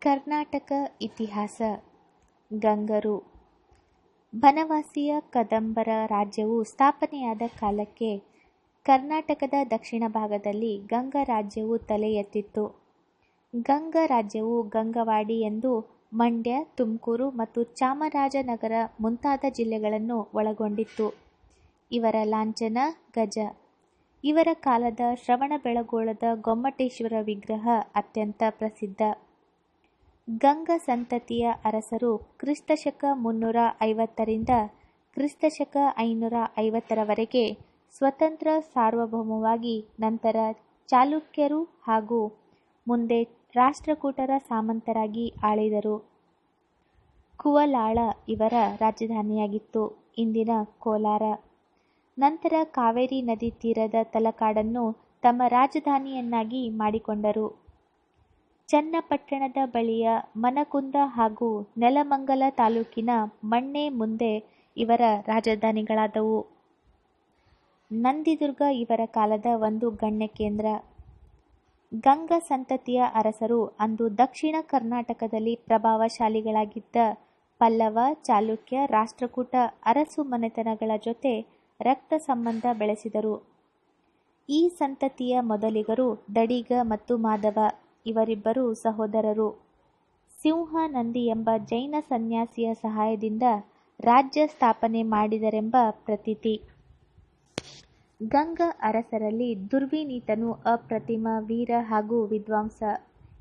ಕರ್ನಾಟಕ ಇತಿಹಾಸ. ಗಂಗರು. ಬನವಾಸಿಯ ಕದಂಬರ ರಾಜ್ಯವು ಸ್ಥಾಪನೆಯಾದ ಕಾಲಕ್ಕೆ ಕರ್ನಾಟಕದ ದಕ್ಷಿಣ ಭಾಗದಲ್ಲಿ ಗಂಗ ರಾಜ್ಯವು ತಲೆ ಎತ್ತಿತ್ತು. ಗಂಗ ರಾಜ್ಯವು ಗಂಗವಾಡಿ ಎಂದು ಮಂಡ್ಯ, ತುಮಕೂರು ಮತ್ತು ಚಾಮರಾಜನಗರ ಮುಂತಾದ ಜಿಲ್ಲೆಗಳನ್ನು ಒಳಗೊಂಡಿತ್ತು. ಇವರ ಲಾಂಛನ ಗಜ. ಇವರ ಕಾಲದ ಶ್ರವಣಬೆಳಗೊಳದ ಗೊಮ್ಮಟೇಶ್ವರ ವಿಗ್ರಹ ಅತ್ಯಂತ ಪ್ರಸಿದ್ಧ. ಗಂಗ ಸಂತತಿಯ ಅರಸರು ಕ್ರಿಸ್ತಶಕ 350ರಿಂದ ಕ್ರಿಸ್ತಶಕ 550ರವರೆಗೆ ಸ್ವತಂತ್ರ ಸಾರ್ವಭೌಮವಾಗಿ, ನಂತರ ಚಾಲುಕ್ಯರು ಹಾಗೂ ಮುಂದೆ ರಾಷ್ಟ್ರಕೂಟರ ಸಾಮಂತರಾಗಿ ಆಳಿದರು. ಕುವಲಾಳ ಇವರ ರಾಜಧಾನಿಯಾಗಿತ್ತು, ಇಂದಿನ ಕೋಲಾರ. ನಂತರ ಕಾವೇರಿ ನದಿ ತೀರದ ತಲಕಾಡನ್ನು ತಮ್ಮ ರಾಜಧಾನಿಯನ್ನಾಗಿ ಮಾಡಿಕೊಂಡರು. ಚನ್ನಪಟ್ಟಣದ ಬಳಿಯ ಮನಕುಂದ ಹಾಗೂ ನೆಲಮಂಗಲ ತಾಲೂಕಿನ ಮಣ್ಣೆ ಮುಂದೆ ಇವರ ರಾಜಧಾನಿಗಳಾದವು. ನಂದಿದುರ್ಗ ಇವರ ಕಾಲದ ಒಂದು ಗಣ್ಯ ಕೇಂದ್ರ. ಗಂಗ ಸಂತತಿಯ ಅರಸರು ಅಂದು ದಕ್ಷಿಣ ಕರ್ನಾಟಕದಲ್ಲಿ ಪ್ರಭಾವಶಾಲಿಗಳಾಗಿದ್ದ ಪಲ್ಲವ, ಚಾಲುಕ್ಯ, ರಾಷ್ಟ್ರಕೂಟ ಅರಸು ಮನೆತನಗಳ ಜೊತೆ ರಕ್ತ ಸಂಬಂಧ ಬೆಳೆಸಿದರು. ಈ ಸಂತತಿಯ ಮೊದಲಿಗರು ದಡಿಗ ಮತ್ತು ಮಾಧವ. ಇವರಿಬ್ಬರು ಸಹೋದರರು. ಸಿಂಹನಂದಿ ಎಂಬ ಜೈನ ಸನ್ಯಾಸಿಯ ಸಹಾಯದಿಂದ ರಾಜ್ಯ ಸ್ಥಾಪನೆ ಮಾಡಿದರೆಂಬ ಪ್ರತೀತಿ. ಗಂಗ ಅರಸರಲ್ಲಿ ದುರ್ವಿನೀತನು ಅಪ್ರತಿಮ ವೀರ ಹಾಗೂ ವಿದ್ವಾಂಸ.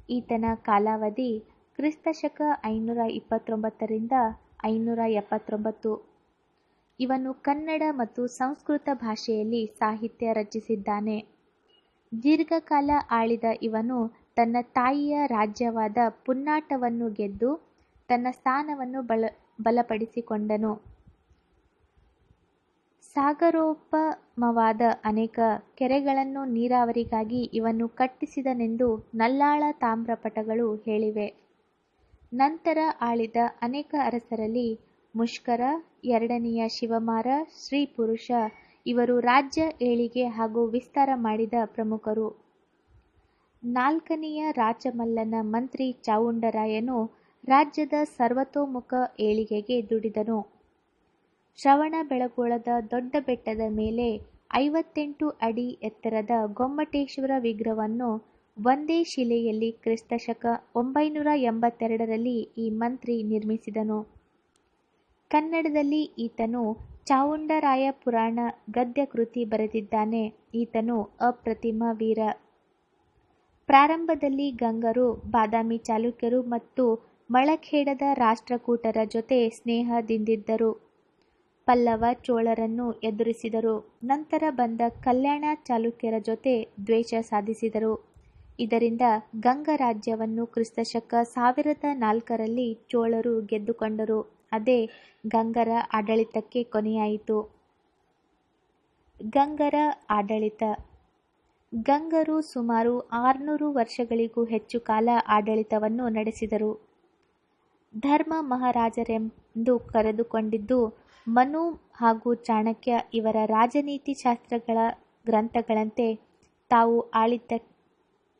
ಈತನ ಕಾಲಾವಧಿ ಕ್ರಿಸ್ತಶಕ 529ರಿಂದ 579. ಇವನು ಕನ್ನಡ ಮತ್ತು ಸಂಸ್ಕೃತ ಭಾಷೆಯಲ್ಲಿ ಸಾಹಿತ್ಯ ರಚಿಸಿದ್ದಾನೆ. ದೀರ್ಘಕಾಲ ಆಳಿದ ಇವನು ತನ್ನ ತಾಯಿಯ ರಾಜ್ಯವಾದ ಪುನ್ನಾಟವನ್ನು ಗೆದ್ದು ತನ್ನ ಸ್ಥಾನವನ್ನು ಬಲಪಡಿಸಿಕೊಂಡನು. ಸಾಗರೋಪಮವಾದ ಅನೇಕ ಕೆರೆಗಳನ್ನು ನೀರಾವರಿಗಾಗಿ ಇವನು ಕಟ್ಟಿಸಿದನೆಂದು ನಲ್ಲಾಳ ತಾಮ್ರಪಟಗಳು ಹೇಳಿವೆ. ನಂತರ ಆಳಿದ ಅನೇಕ ಅರಸರಲ್ಲಿ ಮುಷ್ಕರ, ಎರಡನೆಯ ಶಿವಮಾರ, ಶ್ರೀಪುರುಷ ಇವರು ರಾಜ್ಯ ಏಳಿಗೆ ಹಾಗೂ ವಿಸ್ತಾರ ಮಾಡಿದ ಪ್ರಮುಖರು. ನಾಲ್ಕನೆಯ ರಾಚಮಲ್ಲನ ಮಂತ್ರಿ ಚಾವುಂಡರಾಯನು ರಾಜ್ಯದ ಸರ್ವತೋಮುಖ ಏಳಿಗೆಗೆ ದುಡಿದನು. ಶ್ರವಣಬೆಳಗೊಳದ ದೊಡ್ಡ ಬೆಟ್ಟದ ಮೇಲೆ 58 ಅಡಿ ಎತ್ತರದ ಗೊಮ್ಮಟೇಶ್ವರ ವಿಗ್ರಹವನ್ನು ಒಂದೇ ಶಿಲೆಯಲ್ಲಿ ಕ್ರಿಸ್ತಶಕ 982ರಲ್ಲಿ ಈ ಮಂತ್ರಿ ನಿರ್ಮಿಸಿದನು. ಕನ್ನಡದಲ್ಲಿ ಈತನು ಚಾವುಂಡರಾಯ ಪುರಾಣ ಗದ್ಯ ಕೃತಿ ಬರೆದಿದ್ದಾನೆ. ಈತನು ಅಪ್ರತಿಮ ವೀರ. ಪ್ರಾರಂಭದಲ್ಲಿ ಗಂಗರು ಬಾದಾಮಿ ಚಾಲುಕ್ಯರು ಮತ್ತು ಮಳಖೇಡದ ರಾಷ್ಟ್ರಕೂಟರ ಜೊತೆ ಸ್ನೇಹದಿಂದಿದ್ದರು. ಪಲ್ಲವ, ಚೋಳರನ್ನು ಎದುರಿಸಿದರು. ನಂತರ ಬಂದ ಕಲ್ಯಾಣ ಚಾಲುಕ್ಯರ ಜೊತೆ ದ್ವೇಷ ಸಾಧಿಸಿದರು. ಇದರಿಂದ ಗಂಗ ರಾಜ್ಯವನ್ನು ಕ್ರಿಸ್ತಶಕ 1004ರಲ್ಲಿ ಚೋಳರು ಗೆದ್ದುಕೊಂಡರು. ಅದೇ ಗಂಗರ ಆಡಳಿತಕ್ಕೆ ಕೊನೆಯಾಯಿತು. ಗಂಗರ ಆಡಳಿತ. ಗಂಗರು ಸುಮಾರು 600 ವರ್ಷಗಳಿಗೂ ಹೆಚ್ಚು ಕಾಲ ಆಡಳಿತವನ್ನು ನಡೆಸಿದರು. ಧರ್ಮ ಮಹಾರಾಜರೆಂದು ಕರೆದುಕೊಂಡಿದ್ದು ಮನು ಹಾಗೂ ಚಾಣಕ್ಯ ಇವರ ರಾಜನೀತಿ ಶಾಸ್ತ್ರಗಳ ಗ್ರಂಥಗಳಂತೆ ತಾವು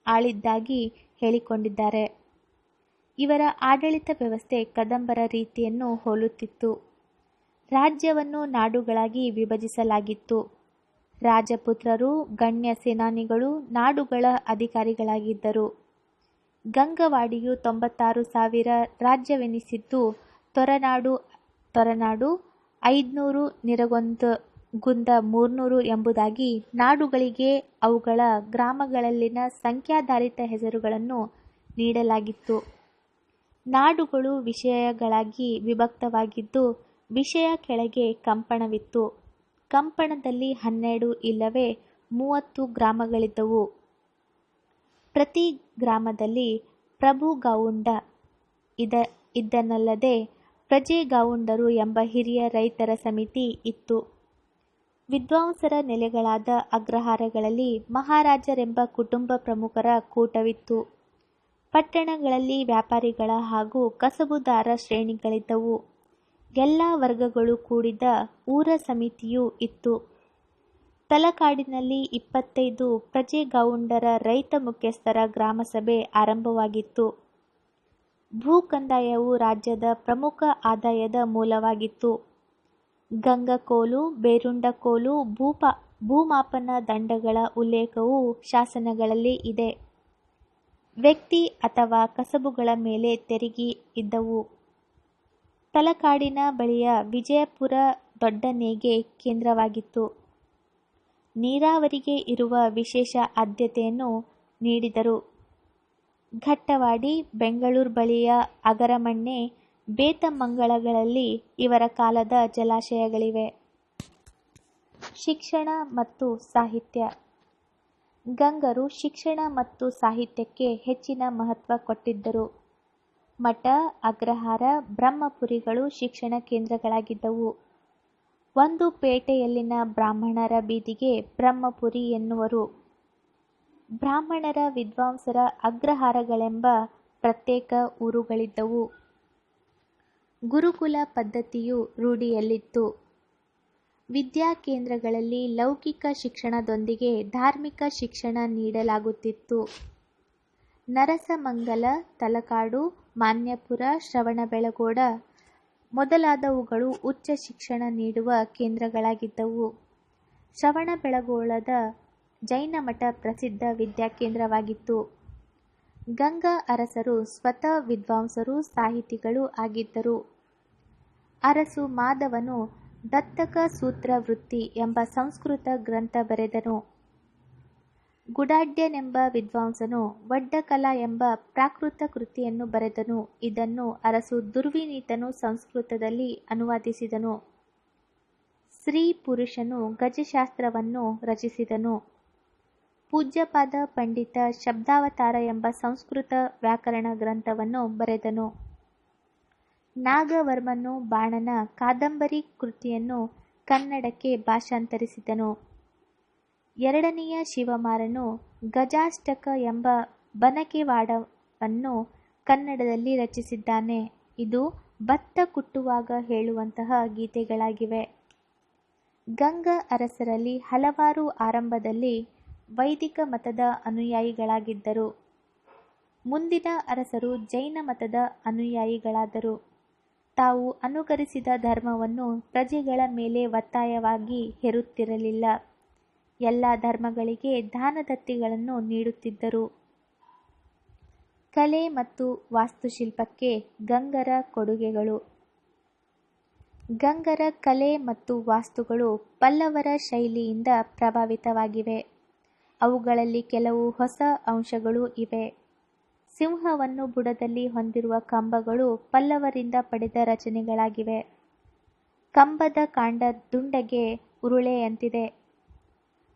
ಆಳಿದ್ದಾಗಿ ಹೇಳಿಕೊಂಡಿದ್ದಾರೆ. ಇವರ ಆಡಳಿತ ವ್ಯವಸ್ಥೆ ಕದಂಬರ ರೀತಿಯನ್ನು ಹೋಲುತ್ತಿತ್ತು. ರಾಜ್ಯವನ್ನು ನಾಡುಗಳಾಗಿ ವಿಭಜಿಸಲಾಗಿತ್ತು. ರಾಜಪುತ್ರರು, ಗಣ್ಯ ಸೇನಾನಿಗಳು ನಾಡುಗಳ ಅಧಿಕಾರಿಗಳಾಗಿದ್ದರು. ಗಂಗವಾಡಿಯು 96,000 ರಾಜ್ಯವೆನಿಸಿದ್ದು ತೊರನಾಡು 500, ನಿರಗುಂದ 300 ಎಂಬುದಾಗಿ ನಾಡುಗಳಿಗೆ ಅವುಗಳ ಗ್ರಾಮಗಳಲ್ಲಿನ ಸಂಖ್ಯಾಧಾರಿತ ಹೆಸರುಗಳನ್ನು ನೀಡಲಾಗಿತ್ತು. ನಾಡುಗಳು ವಿಷಯಗಳಾಗಿ ವಿಭಕ್ತವಾಗಿದ್ದು ವಿಷಯ ಕೆಳಗೆ ಕಂಪಣವಿತ್ತು. ಕಂಪಣದಲ್ಲಿ 12 ಇಲ್ಲವೇ 30 ಗ್ರಾಮಗಳಿದ್ದವು. ಪ್ರತಿ ಗ್ರಾಮದಲ್ಲಿ ಪ್ರಭುಗಾವುಂಡ ಇದ್ದನಲ್ಲದೆ ಪ್ರಜೆಗಾವುಂಡರು ಎಂಬ ಹಿರಿಯ ರೈತರ ಸಮಿತಿ ಇತ್ತು. ವಿದ್ವಾಂಸರ ನೆಲೆಗಳಾದ ಅಗ್ರಹಾರಗಳಲ್ಲಿ ಮಹಾರಾಜರೆಂಬ ಕುಟುಂಬ ಪ್ರಮುಖರ ಕೂಟವಿತ್ತು. ಪಟ್ಟಣಗಳಲ್ಲಿ ವ್ಯಾಪಾರಿಗಳ ಹಾಗೂ ಕಸಬುದಾರ ಶ್ರೇಣಿಗಳಿದ್ದವು. ಎಲ್ಲ ವರ್ಗಗಳು ಕೂಡಿದ ಊರ ಸಮಿತಿಯೂ ಇತ್ತು. ತಲಕಾಡಿನಲ್ಲಿ 25 ಪ್ರಜೆಗಾವುಂಡರ ರೈತ ಮುಖ್ಯಸ್ಥರ ಗ್ರಾಮಸಭೆ ಆರಂಭವಾಗಿತ್ತು. ಭೂಕಂದಾಯವು ರಾಜ್ಯದ ಪ್ರಮುಖ ಆದಾಯದ ಮೂಲವಾಗಿತ್ತು. ಗಂಗಕೋಲು, ಬೇರುಂಡಕೋಲು, ಭೂಮಾಪನ ದಂಡಗಳ ಉಲ್ಲೇಖವು ಶಾಸನಗಳಲ್ಲಿ ಇದೆ. ವ್ಯಕ್ತಿ ಅಥವಾ ಕಸಬುಗಳ ಮೇಲೆ ತೆರಿಗೆ ಇದ್ದವು. ತಲಕಾಡಿನ ಬಳಿಯ ವಿಜಯಪುರ ದೊಡ್ಡ ನೇಯ್ಗೆ ಕೇಂದ್ರವಾಗಿತ್ತು. ನೀರಾವರಿಗೆ ಇರುವ ವಿಶೇಷ ಆದ್ಯತೆಯನ್ನು ನೀಡಿದರು. ಘಟ್ಟವಾಡಿ, ಬೆಂಗಳೂರು ಬಳಿಯ ಅಗರಮಣ್ಣೆ, ಬೇತಮಂಗಲಗಳಲ್ಲಿ ಇವರ ಕಾಲದ ಜಲಾಶಯಗಳಿವೆ. ಶಿಕ್ಷಣ ಮತ್ತು ಸಾಹಿತ್ಯ. ಗಂಗರು ಶಿಕ್ಷಣ ಮತ್ತು ಸಾಹಿತ್ಯಕ್ಕೆ ಹೆಚ್ಚಿನ ಮಹತ್ವ ಕೊಟ್ಟಿದ್ದರು. ಮಠ, ಅಗ್ರಹಾರ, ಬ್ರಹ್ಮಪುರಿಗಳು ಶಿಕ್ಷಣ ಕೇಂದ್ರಗಳಾಗಿದ್ದವು. ಒಂದು ಪೇಟೆಯಲ್ಲಿನ ಬ್ರಾಹ್ಮಣರ ಬೀದಿಗೆ ಬ್ರಹ್ಮಪುರಿ ಎನ್ನುವರು. ಬ್ರಾಹ್ಮಣರ ವಿದ್ವಾಂಸರ ಅಗ್ರಹಾರಗಳೆಂಬ ಪ್ರತ್ಯೇಕ ಊರುಗಳಿದ್ದವು. ಗುರುಕುಲ ಪದ್ಧತಿಯು ರೂಢಿಯಲ್ಲಿತ್ತು. ವಿದ್ಯಾಕೇಂದ್ರಗಳಲ್ಲಿ ಲೌಕಿಕ ಶಿಕ್ಷಣದೊಂದಿಗೆ ಧಾರ್ಮಿಕ ಶಿಕ್ಷಣ ನೀಡಲಾಗುತ್ತಿತ್ತು. ನರಸಮಂಗಲ, ತಲಕಾಡು, ಮಾನ್ಯಪುರ, ಶ್ರವಣಬೆಳಗೊಳ ಮೊದಲಾದವುಗಳು ಉಚ್ಚ ಶಿಕ್ಷಣ ನೀಡುವ ಕೇಂದ್ರಗಳಾಗಿದ್ದವು. ಶ್ರವಣಬೆಳಗೊಳದ ಜೈನಮಠ ಪ್ರಸಿದ್ಧ ವಿದ್ಯಾಕೇಂದ್ರವಾಗಿತ್ತು. ಗಂಗಾ ಅರಸರು ಸ್ವತಃ ವಿದ್ವಾಂಸರು, ಸಾಹಿತಿಗಳೂ ಆಗಿದ್ದರು. ಅರಸು ಮಾಧವನು ದತ್ತಕ ಸೂತ್ರವೃತ್ತಿ ಎಂಬ ಸಂಸ್ಕೃತ ಗ್ರಂಥ ಬರೆದನು. ಗುಡಾಢ್ಯನೆಂಬ ವಿದ್ವಾಂಸನು ವಡ್ಡಕಲಾ ಎಂಬ ಪ್ರಾಕೃತ ಕೃತಿಯನ್ನು ಬರೆದನು. ಇದನ್ನು ಅರಸು ದುರ್ವಿನೀತನು ಸಂಸ್ಕೃತದಲ್ಲಿ ಅನುವಾದಿಸಿದನು. ಸ್ತ್ರೀ ಪುರುಷನು ಗಜಶಾಸ್ತ್ರವನ್ನು ರಚಿಸಿದನು. ಪೂಜ್ಯಪಾದ ಪಂಡಿತ ಶಬ್ದಾವತಾರ ಎಂಬ ಸಂಸ್ಕೃತ ವ್ಯಾಕರಣ ಗ್ರಂಥವನ್ನು ಬರೆದನು. ನಾಗವರ್ಮನು ಬಾಣನ ಕಾದಂಬರಿ ಕೃತಿಯನ್ನು ಕನ್ನಡಕ್ಕೆ ಭಾಷಾಂತರಿಸಿದನು. ಎರಡನೆಯ ಶಿವಮಾರನು ಗಜಾಷ್ಟಕ ಎಂಬ ಬನಕೆವಾಡವನ್ನು ಕನ್ನಡದಲ್ಲಿ ರಚಿಸಿದ್ದಾನೆ. ಇದು ಭತ್ತ ಕುಟ್ಟುವಾಗ ಹೇಳುವಂತಹ ಗೀತೆಗಳಾಗಿವೆ. ಗಂಗಾ ಅರಸರಲ್ಲಿ ಹಲವಾರು ಆರಂಭದಲ್ಲಿ ವೈದಿಕ ಮತದ ಅನುಯಾಯಿಗಳಾಗಿದ್ದರು. ಮುಂದಿನ ಅರಸರು ಜೈನ ಮತದ ಅನುಯಾಯಿಗಳಾದರು. ತಾವು ಅನುಕರಿಸಿದ ಧರ್ಮವನ್ನು ಪ್ರಜೆಗಳ ಮೇಲೆ ಒತ್ತಾಯವಾಗಿ ಹೇರುತ್ತಿರಲಿಲ್ಲ. ಎಲ್ಲ ಧರ್ಮಗಳಿಗೆ ದಾನದತ್ತಿಗಳನ್ನು ನೀಡುತ್ತಿದ್ದರು. ಕಲೆ ಮತ್ತು ವಾಸ್ತುಶಿಲ್ಪಕ್ಕೆ ಗಂಗರ ಕೊಡುಗೆಗಳು. ಗಂಗರ ಕಲೆ ಮತ್ತು ವಾಸ್ತುಗಳು ಪಲ್ಲವರ ಶೈಲಿಯಿಂದ ಪ್ರಭಾವಿತವಾಗಿವೆ. ಅವುಗಳಲ್ಲಿ ಕೆಲವು ಹೊಸ ಅಂಶಗಳೂ ಇವೆ. ಸಿಂಹವನ್ನು ಬುಡದಲ್ಲಿ ಹೊಂದಿರುವ ಕಂಬಗಳು ಪಲ್ಲವರಿಂದ ಪಡೆದ ರಚನೆಗಳಾಗಿವೆ. ಕಂಬದ ಕಾಂಡ ದುಂಡಗೆ ಉರುಳೆಯಂತಿದೆ.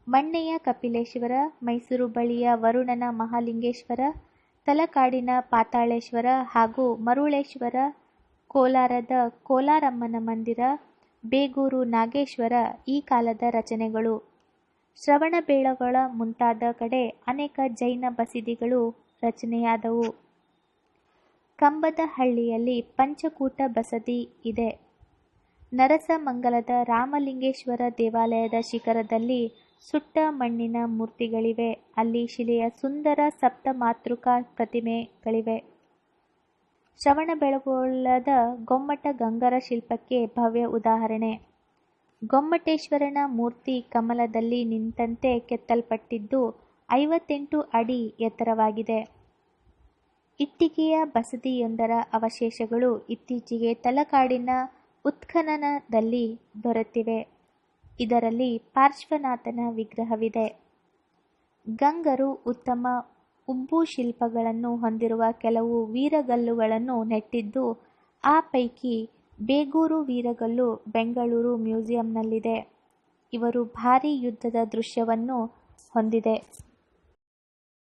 ಮಣ್ಣೆಯ ಕಪಿಲೇಶ್ವರ, ಮೈಸೂರು ಬಳಿಯ ವರುಣನ ಮಹಾಲಿಂಗೇಶ್ವರ, ತಲಕಾಡಿನ ಪಾತಾಳೇಶ್ವರ ಹಾಗೂ ಮರುಳೇಶ್ವರ, ಕೋಲಾರದ ಕೋಲಾರಮ್ಮನ ಮಂದಿರ, ಬೇಗೂರು ನಾಗೇಶ್ವರ ಈ ಕಾಲದ ರಚನೆಗಳು. ಶ್ರವಣಬೆಳಗೊಳ ಮುಂತಾದ ಕಡೆ ಅನೇಕ ಜೈನ ಬಸದಿಗಳು ರಚನೆಯಾದವು. ಕಂಬದಹಳ್ಳಿಯಲ್ಲಿ ಪಂಚಕೂಟ ಬಸದಿ ಇದೆ. ನರಸಮಂಗಲದ ರಾಮಲಿಂಗೇಶ್ವರ ದೇವಾಲಯದ ಶಿಖರದಲ್ಲಿ ಸುಟ್ಟ ಮಣ್ಣಿನ ಮೂರ್ತಿಗಳಿವೆ. ಅಲ್ಲಿ ಶಿಲೆಯ ಸುಂದರ ಸಪ್ತಮಾತೃಕಾ ಪ್ರತಿಮೆಗಳಿವೆ. ಶ್ರವಣಬೆಳಗೊಳದ ಗೊಮ್ಮಟ ಗಂಗರ ಶಿಲ್ಪಕ್ಕೆ ಭವ್ಯ ಉದಾಹರಣೆ. ಗೊಮ್ಮಟೇಶ್ವರನ ಮೂರ್ತಿ ಕಮಲದಲ್ಲಿ ನಿಂತಂತೆ ಕೆತ್ತಲ್ಪಟ್ಟಿದ್ದು 58 ಅಡಿ ಎತ್ತರವಾಗಿದೆ. ಇಟ್ಟಿಗೆಯ ಬಸದಿಯೊಂದರ ಅವಶೇಷಗಳು ಇತ್ತೀಚೆಗೆ ತಲಕಾಡಿನ ಉತ್ಖನನದಲ್ಲಿ ದೊರೆತಿವೆ. ಇದರಲ್ಲಿ ಪಾರ್ಶ್ವನಾಥನ ವಿಗ್ರಹವಿದೆ. ಗಂಗರು ಉತ್ತಮ ಉಬ್ಬು ಶಿಲ್ಪಗಳನ್ನು ಹೊಂದಿರುವ ಕೆಲವು ವೀರಗಲ್ಲುಗಳನ್ನು ನೆಟ್ಟಿದ್ದು, ಆ ಪೈಕಿ ಬೇಗೂರು ವೀರಗಲ್ಲು ಬೆಂಗಳೂರು ಮ್ಯೂಸಿಯಂನಲ್ಲಿದೆ. ಇವರು ಭಾರೀ ಯುದ್ಧದ ದೃಶ್ಯವನ್ನು ಹೊಂದಿದೆ.